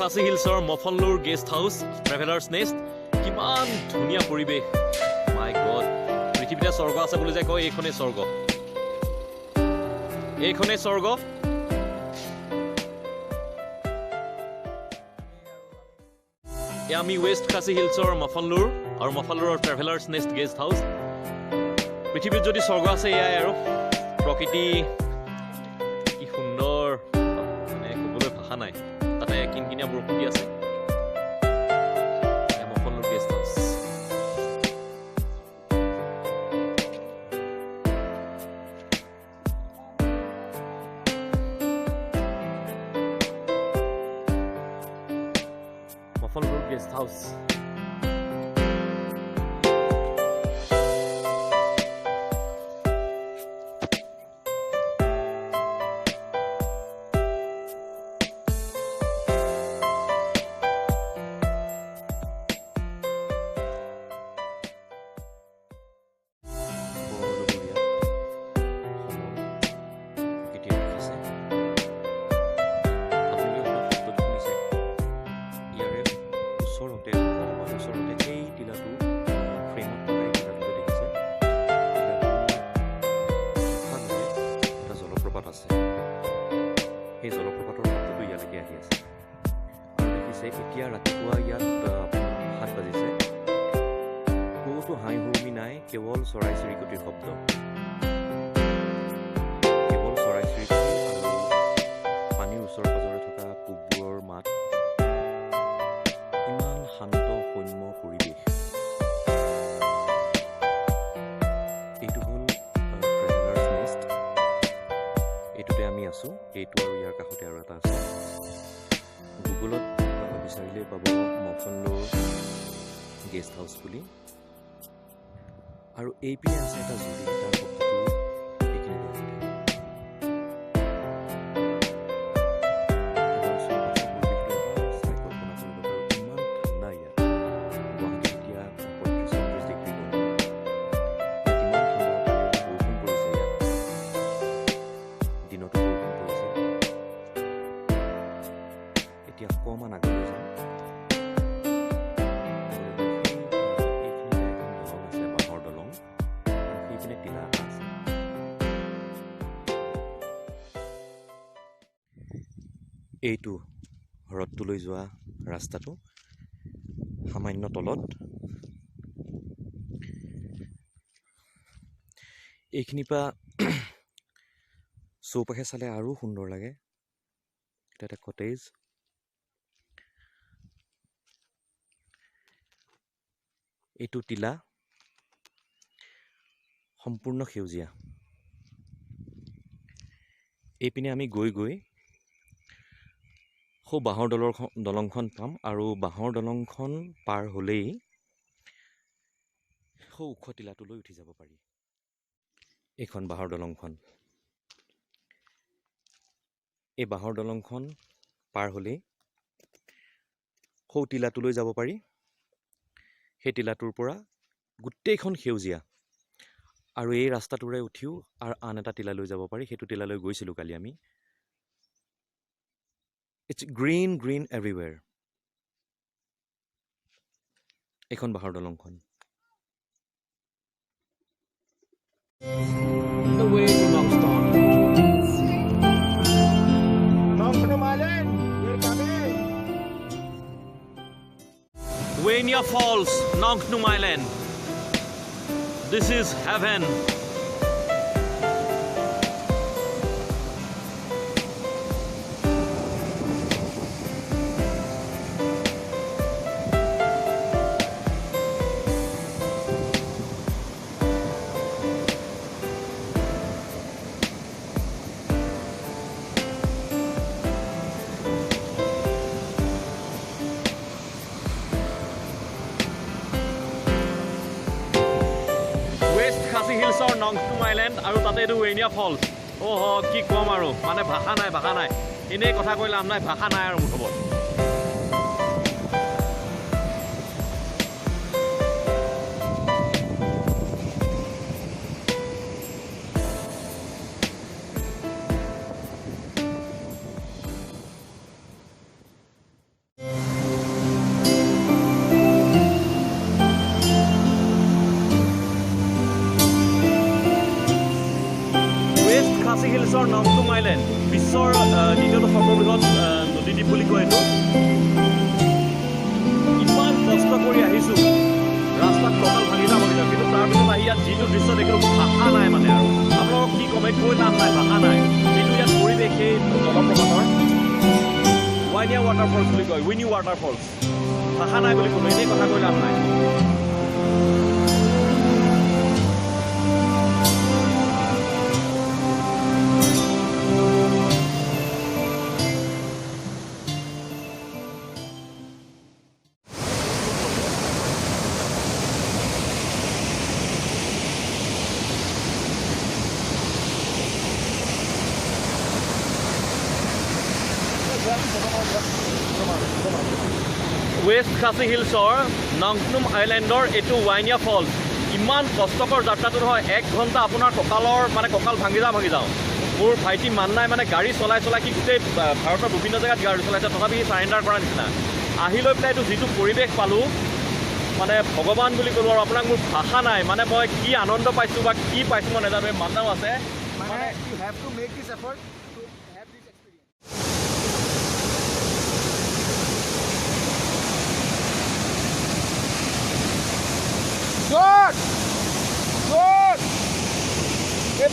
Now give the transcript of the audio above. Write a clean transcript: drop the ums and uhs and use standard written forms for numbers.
Khasi Hillsor Mawphanlur guest house, traveler's nest. কিমান ধুনীয়া পৰিবেশ মাই গড পৃথিৱীতে স্বৰ্গ আছে বুলি যে কয় এইখনে স্বৰ্গ আমি ৱেষ্ট খাচী হিলছৰ মফনলুৰ আৰু মফনলুৰৰ ট্ৰেভেলাৰ্ছ নেষ্ট গেষ্ট হাউচ পৃথিৱীত যদি স্বৰ্গ আছে এয়াই আৰু প্ৰকৃতি কি সুন্দৰ মানে ক'বলৈ ভাষা নাই তাতে কিনকিনীয়া বৰষুণ দি আছে Mawphanlur guest house. এই জলপ্ৰপাতৰ শব্দটো ইয়ালৈকে আহি আছে আৰু দেখিছে এতিয়া ৰাতিপুৱা ইয়াত 7 বাজিছে ক'তো হাই হুৰুমি নাই কেৱল চৰাই চিৰিকটিৰ শব্দ আৰু পানীৰ ওচৰে পাজৰে থকা পোকবোৰৰ মাত ইমান শান্ত সৌম্য পৰিৱেশ এইটো হ'ল ট্ৰেভেলাৰ্ছ নেষ্ট এইটোতে আমি আছোঁ এইটো আৰু ইয়াৰ কাষতে আৰু এটা আছে গুগলত বিচাৰিলেই পাব মফনলুৰ গেষ্ট হাউচ বুলি আৰু এইপিনে আছে এটা জুৰি তাৰ শব্দটো এইখিনি ইমান ঠাণ্ডা ইয়াত গুৱাহাটীত এতিয়া 35-40 ডিগ্ৰী গৰম কিমান ঠাণ্ডা বৰষুণ পৰিছে ইয়াত দিনতো বৰষুণ পৰিছে এতিয়া অকণমান আগলৈ যাম এইটো হ্ৰদটোলৈ যোৱা ৰাস্তাটো সামান্য তলত এইখিনিৰ পৰা চৌপাশে চালে আৰু সুন্দৰ লাগে এটা এটা কটেজ এইটো টিলা সম্পূৰ্ণ সেউজীয়া এইপিনে আমি গৈ গৈ সৌ বাঁহৰ দলংখন পাম আৰু বাঁহৰ দলংখন পাৰ হ'লেই সৌ ওখ টিলাটোলৈ উঠি যাব পাৰি এইখন বাঁহৰ দলংখন এই বাঁহৰ দলংখন পাৰ হ'লেই সৌ টিলাটোলৈ যাব পাৰি সেই টিলাটোৰ পৰা গোটেইখন সেউজীয়া আৰু এই ৰাস্তাটোৰে উঠিও আৰু আন এটা টিলালৈ যাব পাৰি সেইটো টিলালৈ গৈছিলোঁ কালি আমি It's green everywhere. এখন বাঁহৰ দলংখন The way to Nongkhnum. Nongkhnum Island, we're coming. Wenya Falls, Nongkhnum Island. This is heaven. Khasi Hillsor Nongkhnum Island আৰু তাতে এইটো ৱেনিয়া ফলছ কি কম আৰু মানে ভাষা নাই এনেই কথা কৈ লাভ নাই ভাষা নাই আৰু মুঠত খাচী হিলছৰ নংকনুম আইলেণ্ড বিশ্বৰ দ্বিতীয়টো সৰ্ববৃহৎ নদীদ্বীপ বুলি কয় এইটো। ইমান কষ্ট কৰি আহিছোঁ, ৰাস্তাত কঁকাল ভাঙি যাব কিন্তু তাৰপিছত আহি ইয়াত যিটো দৃশ্য দেখিলোঁ ভাষা নাই মানে আৰু আপোনালোকক কি ক'মে কৈ লাভ নাই, ভাষা নাই। কিন্তু ইয়াত পৰিৱেশ সেই জলপ্ৰপাতৰ ৱাইনিয়া ৱাটাৰফলছ বুলি কয়, উইনি ৱাটাৰফলছ। ভাষা নাই বুলি ক'লো, এনেই কথা কৈ লাভ নাই। ৱেষ্ট খাচী হিলছৰ নংকনুম আইলেণ্ডৰ এইটো ৱাইনিয়া ফলছ। ইমান কষ্টকৰ যাত্ৰাটো নহয়, 1 ঘণ্টা আপোনাৰ কঁকাল ভাঙি যাওঁ। মোৰ ভাইটি মান নাই মানে গাড়ী চলাই সি গোটেই ভাৰতৰ বিভিন্ন জেগাত গাড়ী চলাইছে, তথাপি সি চাৰেণ্ডাৰ কৰা নিচিনা। আহি লৈ পেলাই এইটো যিটো পৰিৱেশ পালোঁ মানে ভগৱান বুলি ক'লোঁ আৰু আপোনাক মোৰ ভাষা নাই মানে মই কি আনন্দ পাইছোঁ বা কি পাইছোঁ মই নাজানো। এই মানুহ আছে মানে you have to make this effort to have this experience. Good! Good! Hey,